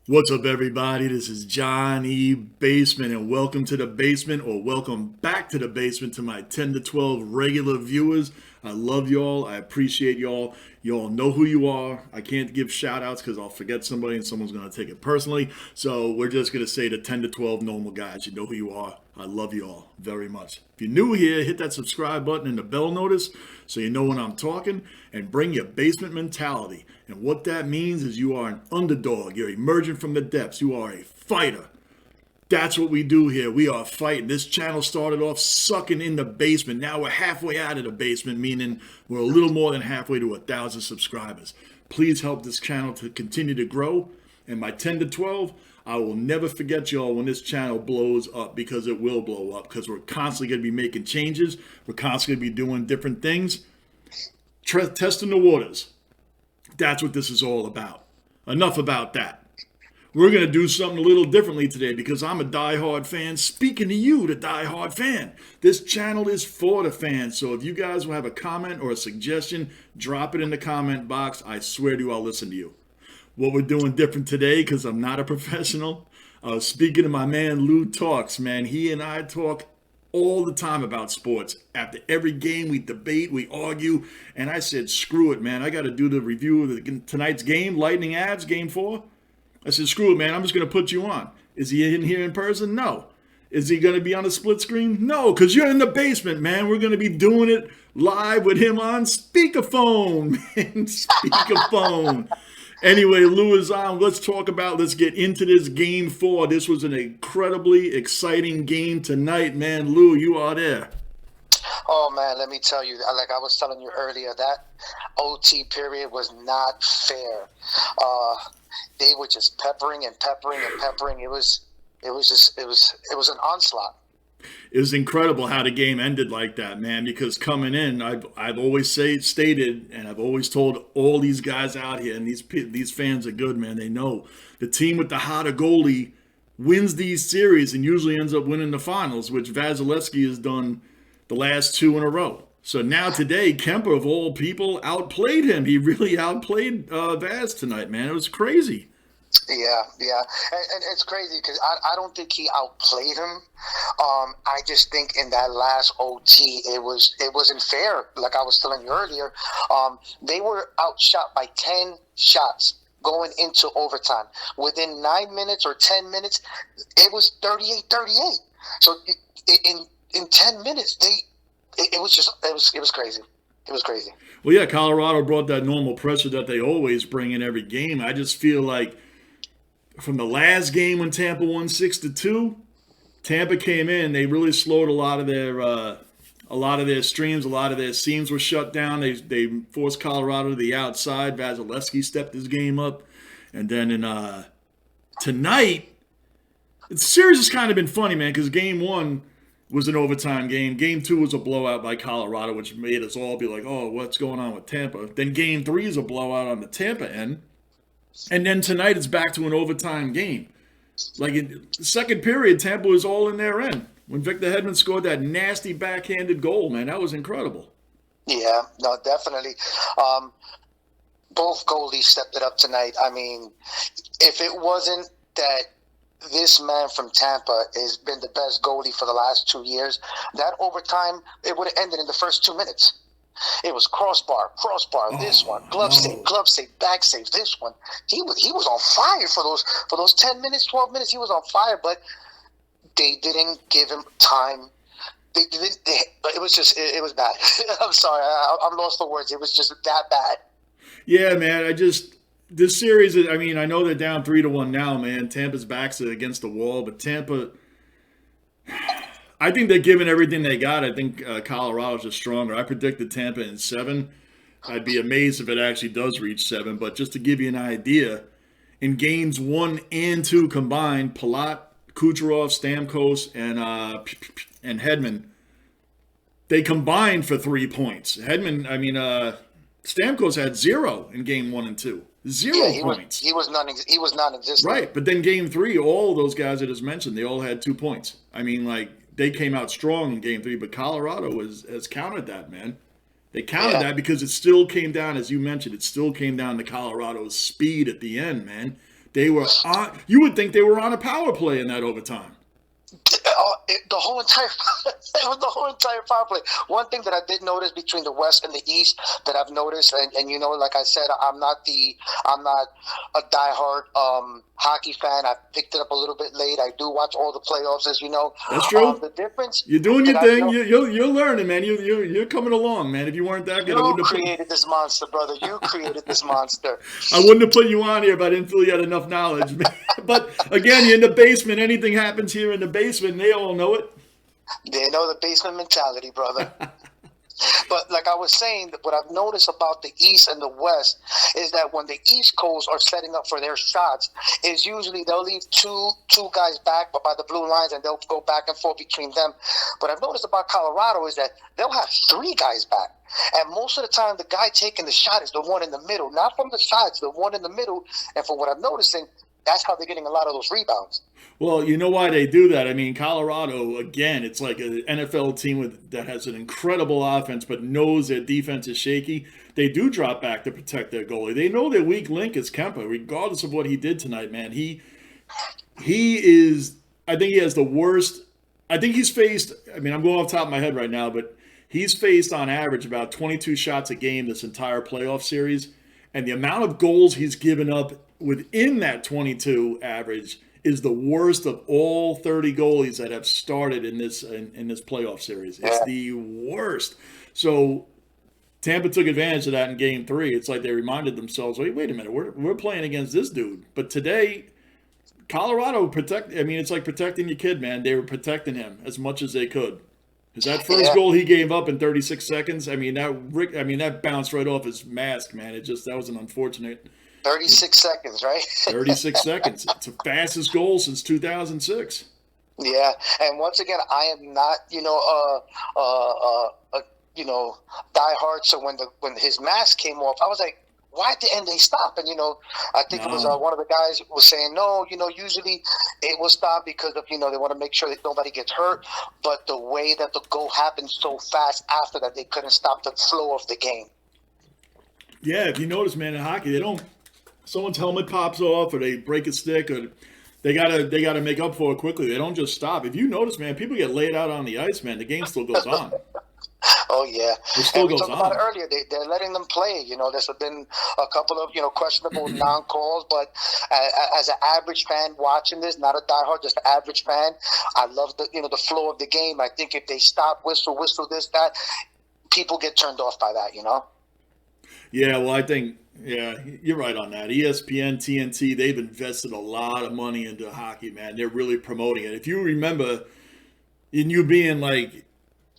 What's up, everybody? This is Johnny Basement, and welcome to the basement, or welcome back to the basement to my 10 to 12 regular viewers. I love y'all. I appreciate y'all. Y'all know who you are. I can't give shout outs because I'll forget somebody and someone's going to take it personally. So we're just going to say the 10 to 12 normal guys. You know who you are. I love you all very much. If you're new here, hit that subscribe button and the bell notice so you know when I'm talking, and bring your basement mentality. And what that means is you are an underdog. You're emerging from the depths. You are a fighter. That's what we do here. We are fighting. This channel started off sucking in the basement. Now we're halfway out of the basement, meaning we're a little more than halfway to 1,000 subscribers. Please help this channel to continue to grow. And my 10 to 12, I will never forget y'all when this channel blows up, because it will blow up, because we're constantly going to be making changes. We're constantly going to be doing different things. Testing the waters. That's what this is all about. Enough about that. We're going to do something a little differently today because I'm a diehard fan. Speaking to you, the diehard fan. This channel is for the fans. So if you guys will have a comment or a suggestion, drop it in the comment box. I swear to you, I'll listen to you. What we're doing different today, because I'm not a professional. Speaking to my man Lou Talks, man. He and I talk all the time about sports. After every game, we debate, we argue. And I said, screw it, man. I got to do the review of tonight's game, Lightning Avs, game 4. I said, screw it, man. I'm just going to put you on. Is he in here in person? No. Is he going to be on a split screen? No, because you're in the basement, man. We're going to be doing it live with him on speakerphone, man. Speakerphone. Anyway, Lou is on. Let's get into this game 4. This was an incredibly exciting game tonight, man. Lou, you are there. Oh, man, let me tell you, like I was telling you earlier, that OT period was not fair. They were just peppering and peppering and peppering. It was an onslaught. It was incredible how the game ended like that, man, because coming in, I've always stated, and I've always told all these guys out here, and these fans are good, man. They know the team with the hotter goalie wins these series and usually ends up winning the finals, which Vasilevsky has done the last 2 in a row. So now today, Kemper, of all people, outplayed him. He really outplayed Vaz tonight, man. It was crazy. Yeah. And it's crazy because I don't think he outplayed him. I just think in that last OT, it wasn't fair. Like I was telling you earlier, they were outshot by 10 shots going into overtime. Within 9 minutes or 10 minutes, it was 38-38. So in 10 minutes, it was crazy. It was crazy. Well, yeah, Colorado brought that normal pressure that they always bring in every game. I just feel like from the last game when Tampa won 6-2, Tampa came in. They really slowed a lot of their streams. A lot of their seams were shut down. They forced Colorado to the outside. Vasilevsky stepped his game up, and then tonight, the series has kind of been funny, man, because game 1 was an overtime game. Game 2 was a blowout by Colorado, which made us all be like, oh, what's going on with Tampa? Then game 3 is a blowout on the Tampa end. And then tonight it's back to an overtime game. Like in the second period, Tampa was all in their end. When Victor Hedman scored that nasty backhanded goal, man, that was incredible. Yeah, no, definitely. Both goalies stepped it up tonight. I mean, if it wasn't that this man from Tampa has been the best goalie for the last 2 years, that overtime, it would have ended in the first 2 minutes. It was crossbar, this one, glove save, back save, this one. He was on fire for those 10 minutes, 12 minutes. He was on fire, but they didn't give him time. It was bad. I'm sorry, I'm lost for words. It was just that bad. Yeah, man. This series, I mean, I know they're down 3-1 now, man. Tampa's backs against the wall, but Tampa, I think they're giving everything they got. I think Colorado's just stronger. I predicted Tampa in 7. I'd be amazed if it actually does reach 7. But just to give you an idea, in games 1 and 2 combined, Palat, Kucherov, Stamkos, and Hedman, they combined for 3 points. Stamkos had 0 in game 1 and 2. 0 points. He was non-existent. Right, but then game 3, all those guys I just mentioned, they all had 2 points. I mean, like, they came out strong in game 3, but Colorado has countered that, man. They countered that because it still came down, as you mentioned, it still came down to Colorado's speed at the end, man. They were on. You would think they were on a power play in that overtime. The whole entire it was the whole entire power play. One thing that I did notice between the West and the East that I've noticed, and you know, like I said, I'm not a diehard hockey fan. I picked it up a little bit late. I do watch all the playoffs, as you know. That's true. The difference. You're doing your thing. You're learning, man. You're coming along, man. If you weren't that good, I wouldn't have created this monster, brother. You created this monster. I wouldn't have put you on here if I didn't feel you had enough knowledge. But again, you're in the basement. Anything happens here in the basement, they all know it. They know the basement mentality, brother. But like I was saying, what I've noticed about the East and the West is that when the East Coast are setting up for their shots, is usually they'll leave two guys back, but by the blue lines, and they'll go back and forth between them. What I've noticed about Colorado is that they'll have 3 guys back. And most of the time, the guy taking the shot is the one in the middle, not from the sides, the one in the middle. And from what I'm noticing, that's how they're getting a lot of those rebounds. Well, you know why they do that? I mean, Colorado, again, it's like an NFL team that has an incredible offense but knows their defense is shaky. They do drop back to protect their goalie. They know their weak link is Kemper, regardless of what he did tonight, man. He is, I think he has the worst, I think he's faced, I mean, I'm going off the top of my head right now, but he's faced on average about 22 shots a game this entire playoff series. And the amount of goals he's given up within that 22 average is the worst of all 30 goalies that have started in this playoff series. It's the worst. So Tampa took advantage of that in Game 3. It's like they reminded themselves, wait a minute, we're playing against this dude. But today, Colorado it's like protecting your kid, man. They were protecting him as much as they could. Because that first goal he gave up in 36 seconds, that bounced right off his mask, man. That was an unfortunate 36 seconds, right? 36 seconds. It's the fastest goal since 2006. Yeah, and once again, I am not, diehard. So when his mask came off, I was like, why at the end they stop? And I think it was one of the guys was saying, no, usually it will stop because of they want to make sure that nobody gets hurt. But the way that the goal happened so fast after that, they couldn't stop the flow of the game. Yeah, if you notice, man, in hockey, someone's helmet pops off or they break a stick or they gotta make up for it quickly. They don't just stop. If you notice, man, people get laid out on the ice, man. The game still goes on. Oh yeah, it still goes on. We talked about it earlier. They're letting them play. There's been a couple of questionable non-calls, but as an average fan watching this, not a diehard, just an average fan, I love the flow of the game. I think if they stop, whistle this, that, people get turned off by that. Yeah, well, I think. Yeah, you're right on that. ESPN, TNT, they've invested a lot of money into hockey, man. They're really promoting it. If you remember, in you being like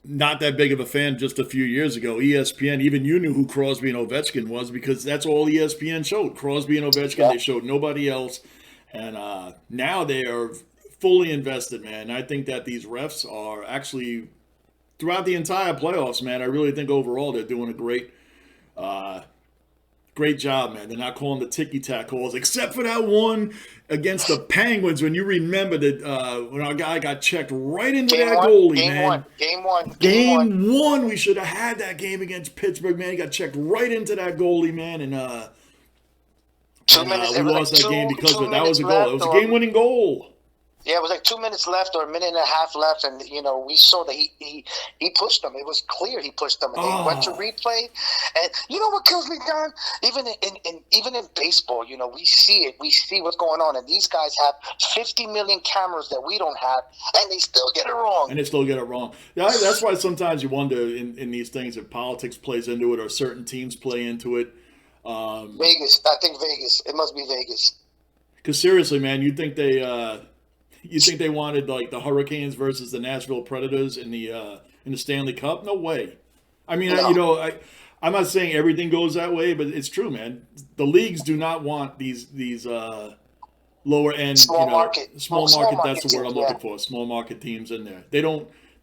not that big of a fan just a few years ago, ESPN, even you knew who Crosby and Ovechkin was because that's all ESPN showed. Crosby and Ovechkin, They showed nobody else. And now they are fully invested, man. I think that these refs are actually, throughout the entire playoffs, man, I really think overall they're doing a great job, man. They're not calling the ticky-tack calls, except for that one against the Penguins when you remember that when our guy got checked right into goalie, man. Game one. We should have had that game against Pittsburgh, man. He got checked right into that goalie, man, and we lost that game because of it. That was a goal. It was a game-winning goal. Yeah, it was like 2 minutes left or a minute and a half left, and we saw that he pushed them. It was clear he pushed them, and they went to replay. And you know what kills me, Don? Even in baseball, we see it. We see what's going on, and these guys have 50 million cameras that we don't have, and they still get it wrong. That's why sometimes you wonder in these things if politics plays into it or certain teams play into it. Vegas, I think Vegas. It must be Vegas. Because seriously, man, you think they wanted like the Hurricanes versus the Nashville Predators in the Stanley Cup? No way. I mean, no. I'm not saying everything goes that way, but it's true, man. The leagues do not want these lower end, small market. That's the word I'm looking for. Small market teams in there. They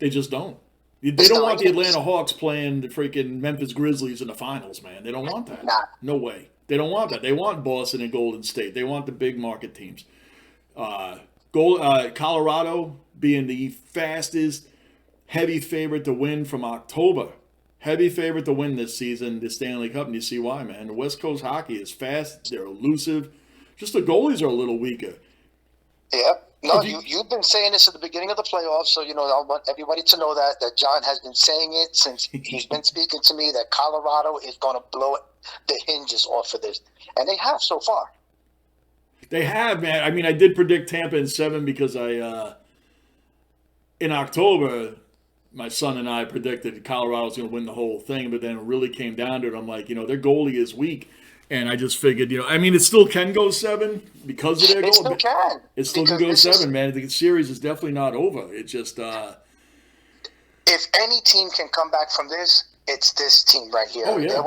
just don't. They don't want the Atlanta Hawks playing the freaking Memphis Grizzlies in the finals, man. They don't want that. Nah. No way. They don't want that. They want Boston and Golden State. They want the big market teams. Colorado being the fastest heavy favorite to win from October. Heavy favorite to win this season, the Stanley Cup, and you see why, man. The West Coast hockey is fast. They're elusive. Just the goalies are a little weaker. Yep. No, you've been saying this at the beginning of the playoffs, so I want everybody to know that John has been saying it since he's been speaking to me that Colorado is going to blow the hinges off of this, and they have so far. They have, man. I mean, I did predict Tampa in 7 because in October, my son and I predicted Colorado was going to win the whole thing, but then it really came down to it. I'm like, their goalie is weak. And I just figured, it still can go 7 because of their goal. It still can. It still can go 7, man. The series is definitely not over. It just... if any team can come back from this, it's this team right here. Oh, yeah. There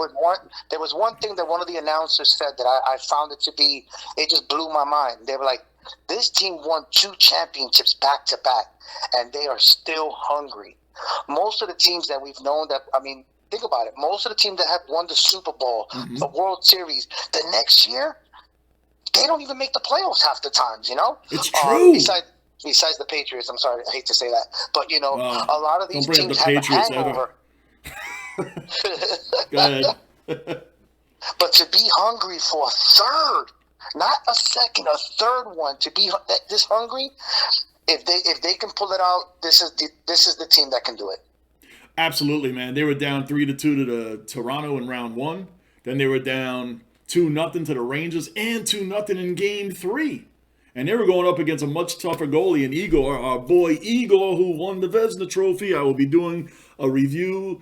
was one thing that one of the announcers said that I found it to be... It just blew my mind. They were like, this team won 2 championships back-to-back, and they are still hungry. Most of the teams that we've known that... Think about it. Most of the teams that have won the Super Bowl, the World Series, the next year, they don't even make the playoffs half the times, It's true. Besides the Patriots, I'm sorry, I hate to say that. But, a lot of these teams have a hangover. Go ahead. But to be hungry for a third, not a second, a third one, to be this hungry, if they can pull it out, this is the team that can do it. Absolutely, man. They were down 3-2 to the Toronto in round 1. Then they were down 2-0 to the Rangers and 2-0 in Game 3. And they were going up against a much tougher goalie in Igor, our boy Igor, who won the Vezina Trophy. I will be doing a review.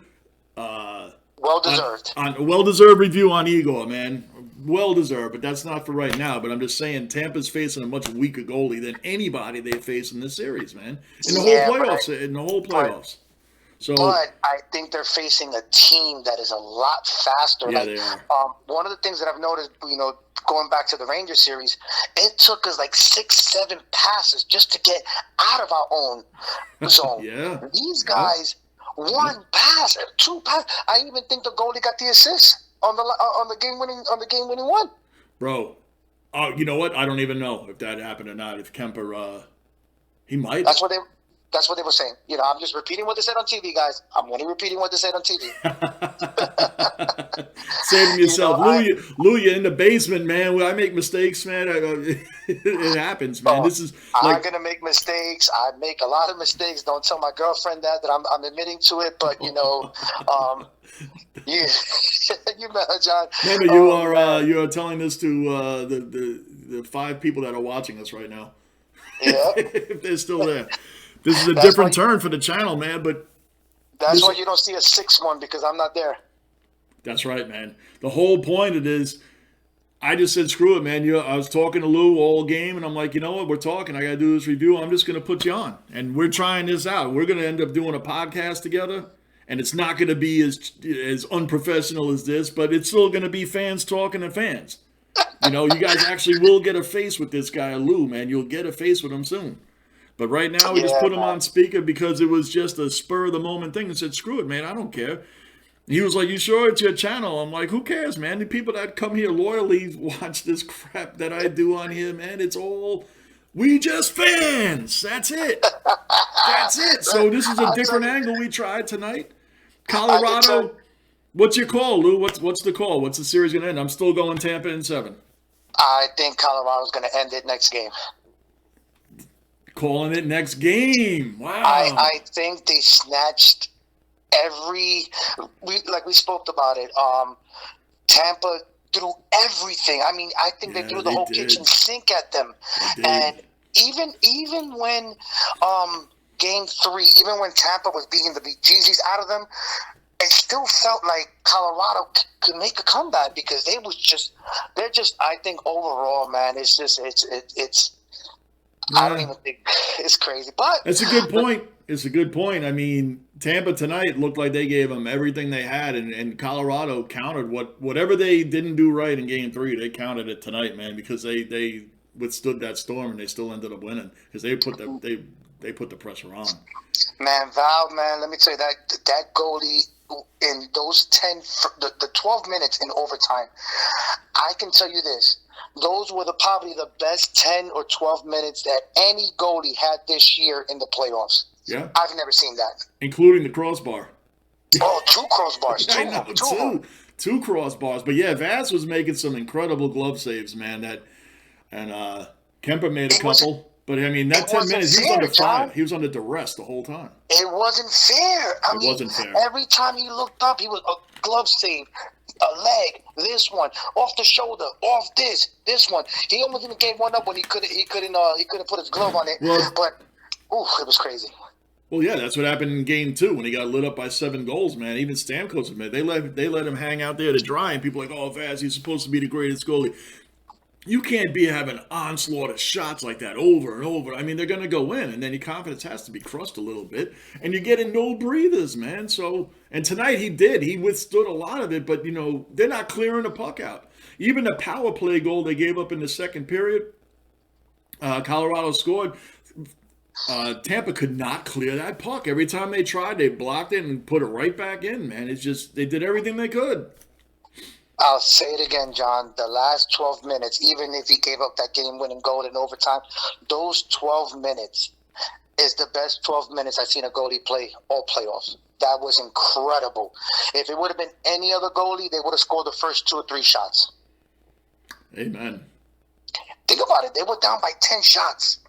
Well-deserved. A well-deserved review on Igor, man. Well-deserved, but that's not for right now. But I'm just saying Tampa's facing a much weaker goalie than anybody they face in this series, man. In the whole playoffs. But I think they're facing a team that is a lot faster. Yeah, they are. One of the things that I've noticed, going back to the Rangers series, it took us like 6-7 passes just to get out of our own zone. Yeah. These guys, one pass, 2 passes. I even think the goalie got the assist on the game winning one. Bro, you know what? I don't even know if that happened or not. If Kemper, he might. That's what they were saying. I'm just repeating what they said on TV, guys. I'm only repeating what they said on TV. Saving yourself. Lou, you're in the basement, man. I make mistakes, man. It happens, man. This is I'm going to make mistakes. I make a lot of mistakes. Don't tell my girlfriend that I'm admitting to it. But, you met her, John. Remember, you are telling this to the 5 people that are watching us right now. Yeah. If they're still there. This is a different turn for the channel, man. But that's why you don't see a 6-1 because I'm not there. That's right, man. The whole point of it is, I just said, screw it, man. I was talking to Lou all game, and I'm like, you know what? We're talking. I got to do this review. I'm just going to put you on. And we're trying this out. We're going to end up doing a podcast together, and it's not going to be as unprofessional as this, but it's still going to be fans talking to fans. You guys actually will get a face with this guy, Lou, man. You'll get a face with him soon. But right now, we just put him on speaker because it was just a spur-of-the-moment thing and said, screw it, man, I don't care. He was like, you sure it's your channel? I'm like, who cares, man? The people that come here loyally watch this crap that I do on here, man. It's all, we just fans. That's it. That's it. So this is a different angle we tried tonight. Colorado, what's your call, Lou? What's the call? What's the series going to end? I'm still going Tampa in 7. I think Colorado's going to end it next game. Calling it next game. Wow. I think they snatched we spoke about it. Tampa threw everything. I think they threw the whole kitchen sink at them. And even when Game 3, even when Tampa was beating the bejesus out of them, it still felt like Colorado could make a comeback because they're just I think overall, man, it's I don't even think it's crazy, but it's a good point. It's a good point. Tampa tonight looked like they gave them everything they had, and Colorado countered whatever they didn't do right in Game 3. They countered it tonight, man, because they withstood that storm and they still ended up winning because they put the pressure on. Man, Val, man, let me tell you that goalie in those 12 minutes in overtime. I can tell you this. Those were probably the best 10 or 12 minutes that any goalie had this year in the playoffs. Yeah. I've never seen that. Including the crossbar. Oh, 2 crossbars. Two crossbars. But yeah, Vaz was making some incredible glove saves, man. That And Kemper made a It wasn't. couple. But, I mean, that It 10 wasn't minutes, he was fair, under fire. John. He was under duress the whole time. It wasn't fair. I It mean, wasn't fair. every time he looked up, he was a glove save, a leg, this one, off the shoulder, off this one. He almost even gave one up when he couldn't put his glove on it. Well, but it was crazy. Well, yeah, that's what happened in Game 2 when he got lit up by 7 goals, man. Even Stamkos admitted they let him hang out there to dry, and people are like, oh, Vaz, he's supposed to be the greatest goalie. You can't be having onslaught of shots like that over and over. I mean, they're going to go in, and then your confidence has to be crushed a little bit, and you're getting no breathers, man. So, and tonight he did. He withstood a lot of it, but, they're not clearing the puck out. Even the power play goal they gave up in the second period, Colorado scored. Tampa could not clear that puck. Every time they tried, they blocked it and put it right back in, man. It's just, they did everything they could. I'll say it again, John. The last 12 minutes, even if he gave up that game-winning goal in overtime, those 12 minutes is the best 12 minutes I've seen a goalie play all playoffs. That was incredible. If it would have been any other goalie, they would have scored the first 2 or 3 shots. Amen. Think about it. They were down by 10 shots.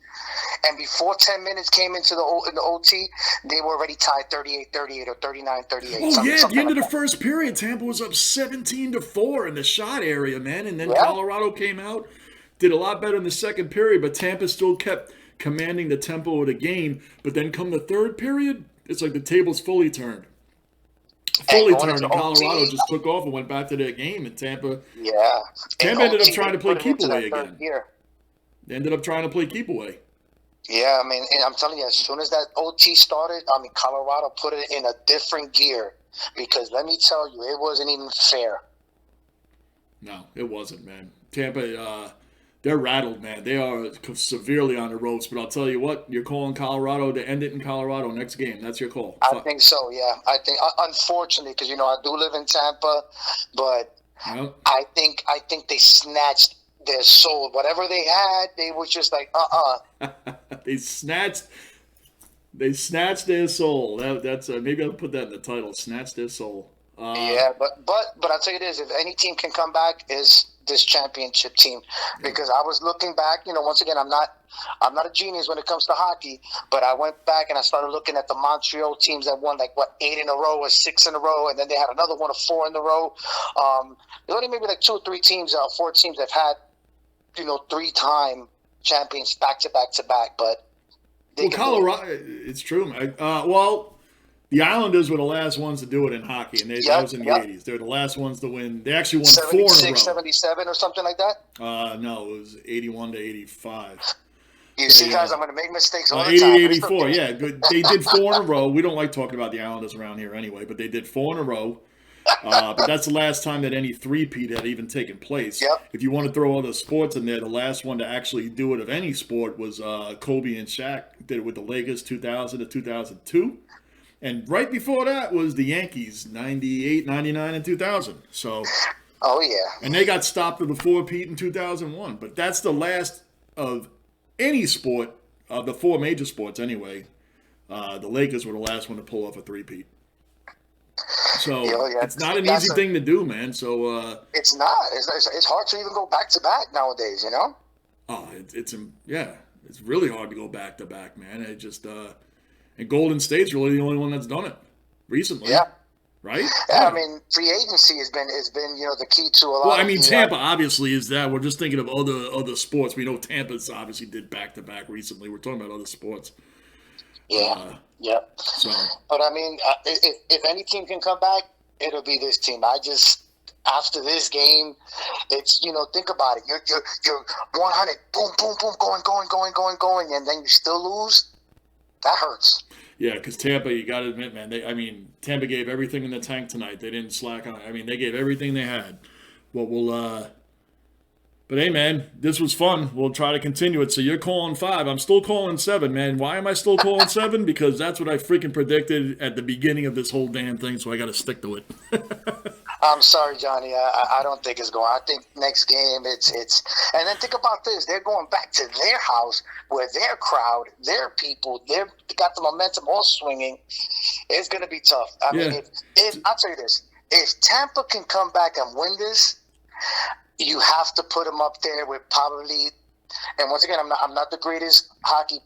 And before 10 minutes came into the OT, they were already tied 38-38 or 39-38. Oh, yeah, at the end of the first period, Tampa was up 17-4 in the shot area, man. And then Colorado came out, did a lot better in the second period, but Tampa still kept commanding the tempo of the game. But then come the third period, it's like the tables fully turned. And Colorado just took off and went back to their game, and Tampa ended up trying to play keep away again. They ended up trying to play keep away. Yeah, I mean, and I'm telling you, as soon as that OT started, I mean, Colorado put it in a different gear because let me tell you, it wasn't even fair. No, it wasn't, man. Tampa, they're rattled, man. They are severely on the ropes, but I'll tell you what, you're calling Colorado to end it in Colorado next game. That's your call. I think so, yeah. I think, unfortunately, because, I do live in Tampa, but I think they snatched their soul. Whatever they had, they were just like, They snatched their soul. That's maybe I'll put that in the title. Snatched their soul. Yeah, but I'll tell you this: if any team can come back, is this championship team. Because I was looking back. Once again, I'm not a genius when it comes to hockey, but I went back and I started looking at the Montreal teams that won 8 in a row or 6 in a row, and then they had another one of 4 in a row. There's only maybe 2 or 3 teams, 4 teams that have had 3-time champions back to back, but Colorado, it's true. The Islanders were the last ones to do it in hockey, and that was in the 80s. They were the last ones to win. They actually won 4 in a row. 77 or something like that? No, it was 81 to 85. You see, guys, I'm going to make mistakes all the time. 84, yeah. They did 4 in a row. We don't like talking about the Islanders around here anyway, but they did 4 in a row. But that's the last time that any three-peat had even taken place. Yep. If you want to throw other sports in there, the last one to actually do it of any sport was Kobe and Shaq did it with the Lakers 2000 to 2002. And right before that was the Yankees 98, 99, and 2000. So, oh, yeah. And they got stopped with a 4-peat in 2001. But that's the last of any sport, of the 4 major sports anyway. The Lakers were the last one to pull off a 3-peat. So it's not an easy thing to do, man. So it's not. It's hard to even go back to back nowadays. Oh, it's really hard to go back to back, man. It just and Golden State's really the only one that's done it recently. Yeah. Right. Yeah. I mean, free agency has been the key to a lot. Well, I mean, Tampa obviously is that. We're just thinking of other sports. We know Tampa's obviously did back to back recently. We're talking about other sports. Yeah. So, but I mean, if any team can come back, it'll be this team. After this game, it's think about it. You're 100, boom, boom, boom, going, and then you still lose. That hurts. Yeah, because Tampa, you got to admit, man. Tampa gave everything in the tank tonight. They didn't slack on. They gave everything they had. But hey, man, this was fun. We'll try to continue it. So you're calling 5. I'm still calling 7, man. Why am I still calling 7? Because that's what I freaking predicted at the beginning of this whole damn thing, so I got to stick to it. I'm sorry, Johnny. I don't think it's going. I think next game it's. And then think about this: they're going back to their house where their crowd, their people, they got the momentum all swinging. It's going to be tough. I mean, I'll tell you this: if Tampa can come back and win this, you have to put them up there with probably And once again, I'm not the greatest hockey,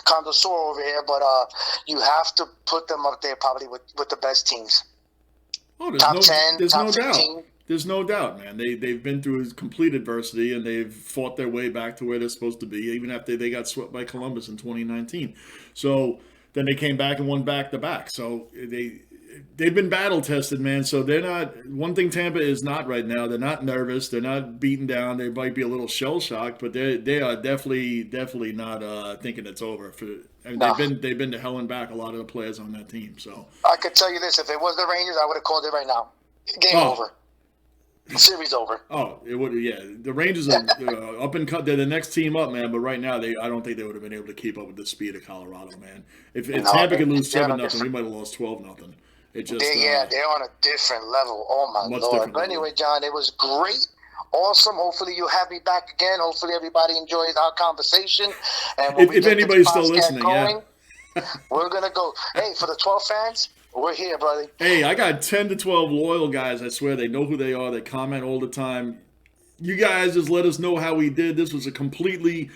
connoisseur over here, but you have to put them up there probably with the best teams. Oh, top 10, there's top no 15. doubt. There's no doubt, man. They've been through complete adversity and they've fought their way back to where they're supposed to be, even after they got swept by Columbus in 2019. So then they came back and won back to back. So they've been battle tested, man. So they're not. One thing Tampa is not right now. They're not nervous. They're not beaten down. They might be a little shell shocked, but they are definitely not thinking it's over. No. They've been to hell and back, a lot of the players on that team. So I could tell you this: if it was the Rangers, I would have called it right now. Game over. Series over. Oh, it would. Yeah, the Rangers are up and cut. They're the next team up, man. But right now, I don't think they would have been able to keep up with the speed of Colorado, man. If Tampa could lose 7-0, we might have lost 12-0. It just they're on a different level. Oh my Lord! But anyway, John, it was great. Awesome. Hopefully you have me back again. Hopefully everybody enjoys our conversation. And if anybody's still listening, we're gonna go. Hey, for the 12 fans, we're here, brother. Hey, I got 10 to 12 loyal guys. I swear they know who they are. They comment all the time. You guys just let us know how we did. This was a completely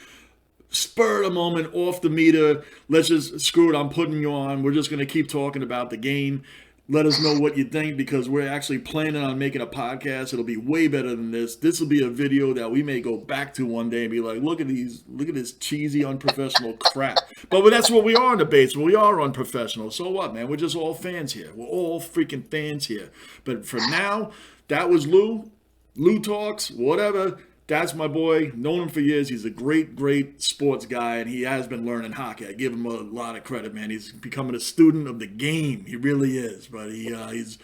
spur of the moment, off the meter. Let's just screw it. I'm putting you on. We're just gonna keep talking about the game. Let us know what you think because we're actually planning on making a podcast. It'll be way better than this. This will be a video that we may go back to one day and be like, look at this cheesy, unprofessional crap. But that's what we are in the basement. We are unprofessional. So what, man? We're just all fans here. We're all freaking fans here. But for now, that was Lou. Lou Talks, whatever. That's my boy. Known him for years. He's a great sports guy, and he has been learning hockey. I give him a lot of credit, man. He's becoming a student of the game. He really is. But he's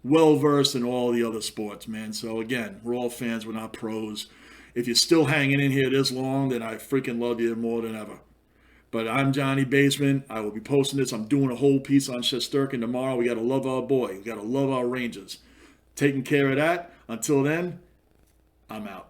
well-versed in all the other sports, man. So, again, we're all fans. We're not pros. If you're still hanging in here this long, then I freaking love you more than ever. But I'm Johnny Basement. I will be posting this. I'm doing a whole piece on Shesterkin tomorrow. We got to love our boy. We got to love our Rangers. Taking care of that. Until then, I'm out.